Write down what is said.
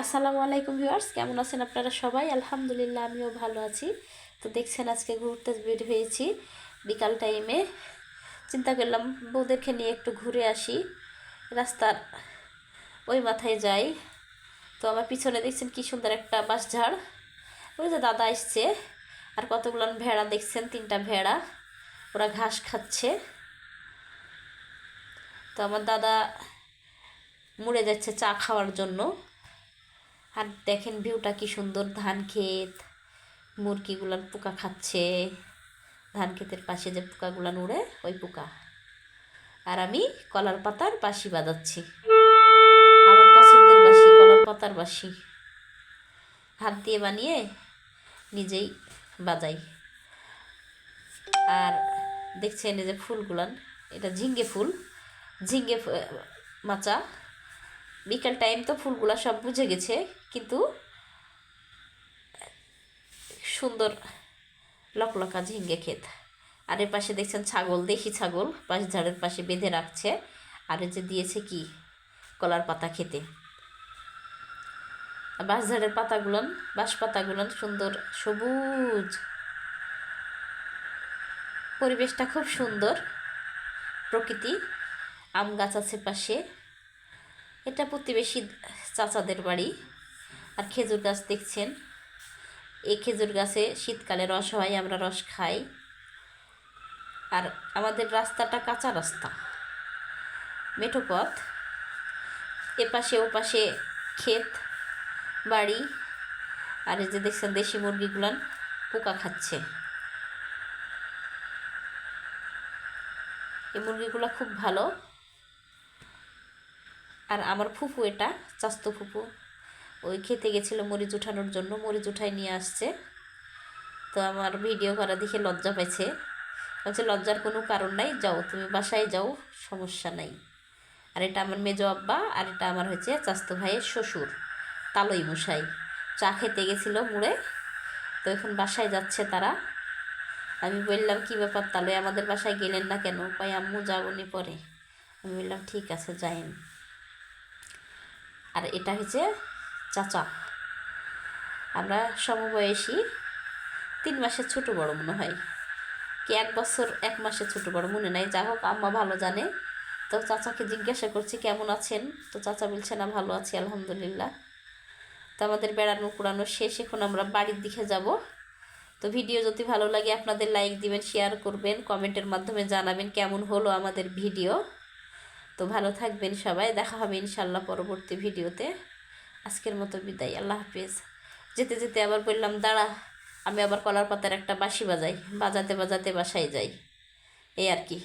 আসসালামু আলাইকুম ভিউয়ার্স, কেমন আছেন আপনারা সবাই? আলহামদুলিল্লাহ, আমিও ভালো আছি। তো দেখছেন আজকে ঘুরতে বের হয়েছি বিকাল টাইমে। চিন্তা করলাম বউদেরকে নিয়ে একটু ঘুরে আসি, রাস্তার ওই মাথায় যাই। তো আমার পিছনে দেখছেন কি সুন্দর একটা বাঁশঝাড়, ওই যে দাদা আসছে। আর কতগুলো ভেড়া দেখছেন, 3টা ভেড়া, ওরা ঘাস খাচ্ছে। তো আমার দাদা মুড়ে যাচ্ছে চা খাওয়ার জন্য। আর দেখেন ভিউটা কি সুন্দর, ধান ক্ষেত, মুরগিগুলান পোকা খাচ্ছে, ধান ক্ষেতের পাশে যে পোকাগুলান উড়ে ওই পোকা। আর আমি কলার পাতার বাঁশি বাজাচ্ছি, আমার পছন্দের বাঁশি, কলার পাতার বাঁশি, হাত দিয়ে বানিয়ে নিজেই বাজাই। আর দেখছেন এই যে ফুলগুলান, এটা ঝিঙ্গে ফুল, ঝিঙ্গে মাচা। বিকাল টাইম তো ফুলগুলা সব বুঝে গেছে, কিন্তু সুন্দর লকলকা ঝিঙ্গে ক্ষেত। আর এর পাশে দেখছেন ছাগল, দেশি ছাগল বাঁশঝাড়ের পাশে বেঁধে রাখছে। আর এই যে দিয়েছে কি কলার পাতা খেতে। বাঁশঝাড়ের পাতাগুলান, বাঁশ পাতাগুলান সুন্দর সবুজ, পরিবেশটা খুব সুন্দর, প্রকৃতি। আম গাছ আছে পাশে, এটা প্রতিবেশী চাচাদের বাড়ি। আর খেজুর গাছ দেখছেন, এই খেজুর গাছে শীতকালে রস হয়, আমরা রস খাই। আর আমাদের রাস্তাটা কাঁচা রাস্তা, মেঠো পথ, এপাশে ওপাশে ক্ষেত বাড়ি। আর এই যে দেখছেন দেশি মুরগিগুলান পোকা খাচ্ছে। এই মুরগিগুলো খুব ভালো। আর আমার ফুফু, এটা চাস্তো ফুফু, ওই খেতে গেছিলো মরিচ উঠানোর জন্য, মরিচ উঠাই নিয়ে আসছে। তো আমার ভিডিও করা দেখে লজ্জা পাইছে, বলছে লজ্জার কোনো কারণ নাই, যাও তুমি বাসায় যাও, সমস্যা নাই। আর এটা আমার মেজো আব্বা, আর এটা আমার হচ্ছে চাস্তো ভাইয়ের শ্বশুর, তালই মশাই। চা খেতে গেছিলো মুড়ে, তো এখন বাসায় যাচ্ছে তারা। আমি বললাম কী ব্যাপার তালই, আমাদের বাসায় গেলেন না কেন? কই আম্মু যাবনি পরে। আমি বললাম ঠিক আছে যাইন। আর এটা হচ্ছে চাচা, আমরা সমবয়সী, 3 মাসের ছোটো বড় মনে হয়, কি 1 বছর 1 মাসের ছোটো বড় মনে নাই। যা হোক, আম্মা ভালো জানে। তো চাচাকে জিজ্ঞাসা করছি কেমন আছেন, তো চাচা বলছে না ভালো আছি আলহামদুলিল্লাহ। তো আমাদের বেড়ানো কুড়ানো শেষ, এখন আমরা বাড়ির দিকে যাব। তো ভিডিও যদি ভালো লাগে আপনাদের লাইক দিবেন, শেয়ার করবেন, কমেন্টের মাধ্যমে জানাবেন কেমন হলো আমাদের ভিডিও। তো ভালো থাকবেন সবাই, দেখা হবে ইনশাল্লাহ পরবর্তী ভিডিওতে। আজকের মতো বিদায়, আল্লাহ হাফিজ। যেতে যেতে আবার বললাম দাঁড়া, আমি আবার কলার পাতার একটা বাঁশি বাজাই, বাজাতে বাজাতে বাসায় যাই, এই আর কি।